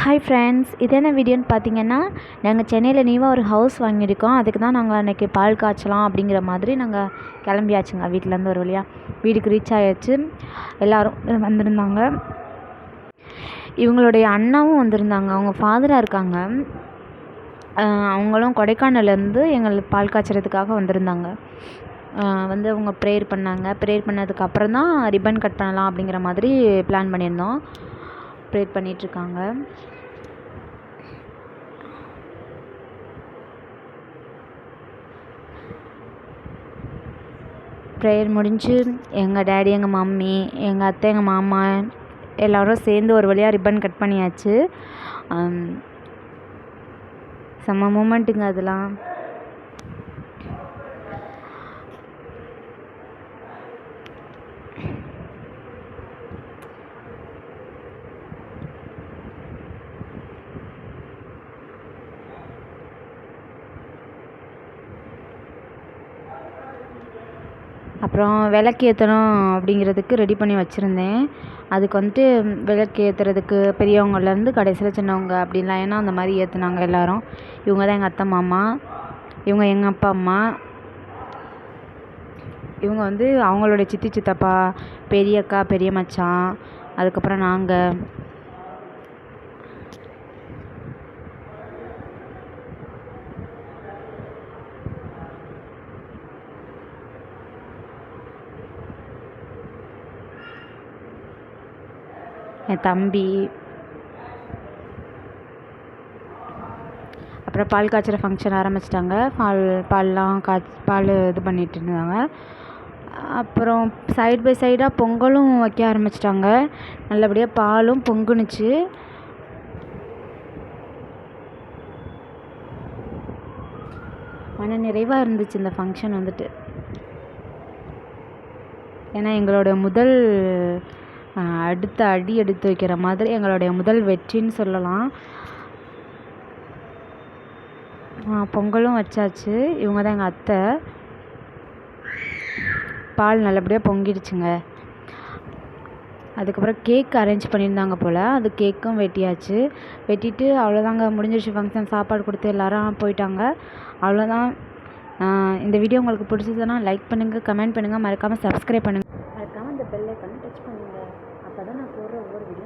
Hi friends, இது என்ன வீடியோன்னு பார்த்தீங்கன்னா, நாங்கள் சென்னையில் நியூவாக ஒரு ஹவுஸ் வாங்கியிருக்கோம். அதுக்கு தான் நாங்கள் அன்றைக்கி பால் காய்ச்சலாம் அப்படிங்கிற மாதிரி நாங்கள் கிளம்பியாச்சுங்க. வீட்டிலேருந்து ஒரு வழியாக வீட்டுக்கு ரீச் ஆயாச்சு. எல்லோரும் வந்திருந்தாங்க. இவங்களுடைய அண்ணாவும் வந்திருந்தாங்க. அவங்க ஃபாதராக இருக்காங்க. அவங்களும் கொடைக்கானல்லேருந்து எங்களுக்கு பால் காய்ச்சறதுக்காக வந்திருந்தாங்க. வந்து அவங்க ப்ரேயர் பண்ணாங்க. ப்ரேயர் பண்ணதுக்கப்புறம் தான் ரிப்பன் கட் பண்ணலாம் அப்படிங்கிற மாதிரி பிளான் பண்ணியிருந்தோம். ப்ரேயர் பண்ணிகிட்ருக்காங்க. ப்ரேயர் முடிஞ்சு எங்கள் டேடி, எங்கள் மம்மி, எங்கள் அத்தை, எங்கள் மாமா எல்லோரும் சேர்ந்து ஒரு வழியாக ரிப்பன் கட் பண்ணியாச்சு. செம்ம மூமெண்ட்டுங்க அதெல்லாம். அப்புறம் விளக்கு ஏற்றணும் அப்படிங்கிறதுக்கு ரெடி பண்ணி வச்சுருந்தேன். அதுக்கு வந்துட்டு விளக்கு ஏற்றுறதுக்கு பெரியவங்கள்லேருந்து கடைசியில் சின்னவங்க அப்படின்லாம் ஏன்னா அந்த மாதிரி ஏற்றுனாங்க எல்லோரும். இவங்க தான் எங்கள் அத்தை, மாமா. இவங்க எங்கள் அப்பா, அம்மா. இவங்க வந்து அவங்களுடைய சித்தி, சித்தப்பா, பெரிய அக்கா, பெரிய மச்சான், அதுக்கப்புறம் நாங்கள். என் தம்பி. அப்புறம் பால் காய்ச்சற ஃபங்க்ஷன் ஆரம்பிச்சிட்டாங்க. பால் இது பண்ணிகிட்டு இருந்தாங்க. அப்புறம் சைட் பை சைடாக பொங்கலும் வைக்க ஆரம்பிச்சிட்டாங்க. நல்லபடியாக பாலும் பொங்குனுச்சு. மன நிறைவாக இருந்துச்சு இந்த ஃபங்க்ஷன் வந்துட்டு. ஏன்னா எங்களோட முதல் அடுத்த அடி எடுத்து வைக்கிற மாதிரி எங்களுடைய முதல் வெற்றின்னு சொல்லலாம். பொங்கலும் வச்சாச்சு. இவங்க தான் எங்கள் அத்தை. பால் நல்லபடியாக பொங்கிடுச்சுங்க. அதுக்கப்புறம் கேக் அரேஞ்ச் பண்ணியிருந்தாங்க போல். அது கேக்கும் வெட்டியாச்சு. வெட்டிட்டு அவ்வளோதாங்க, முடிஞ்சிருச்சு ஃபங்க்ஷன். சாப்பாடு கொடுத்து எல்லோரும் போயிட்டாங்க. அவ்வளோதான். இந்த வீடியோ உங்களுக்கு பிடிச்சதுன்னா லைக் பண்ணுங்கள், கமெண்ட் பண்ணுங்கள், மறக்காமல் சப்ஸ்கிரைப் பண்ணுங்கள். மறக்காமல் இந்த பெல் ஐக்கானை டச் பண்ணுங்கள். அப்போ தான் நான் போடுற ஒவ்வொரு வீடியோ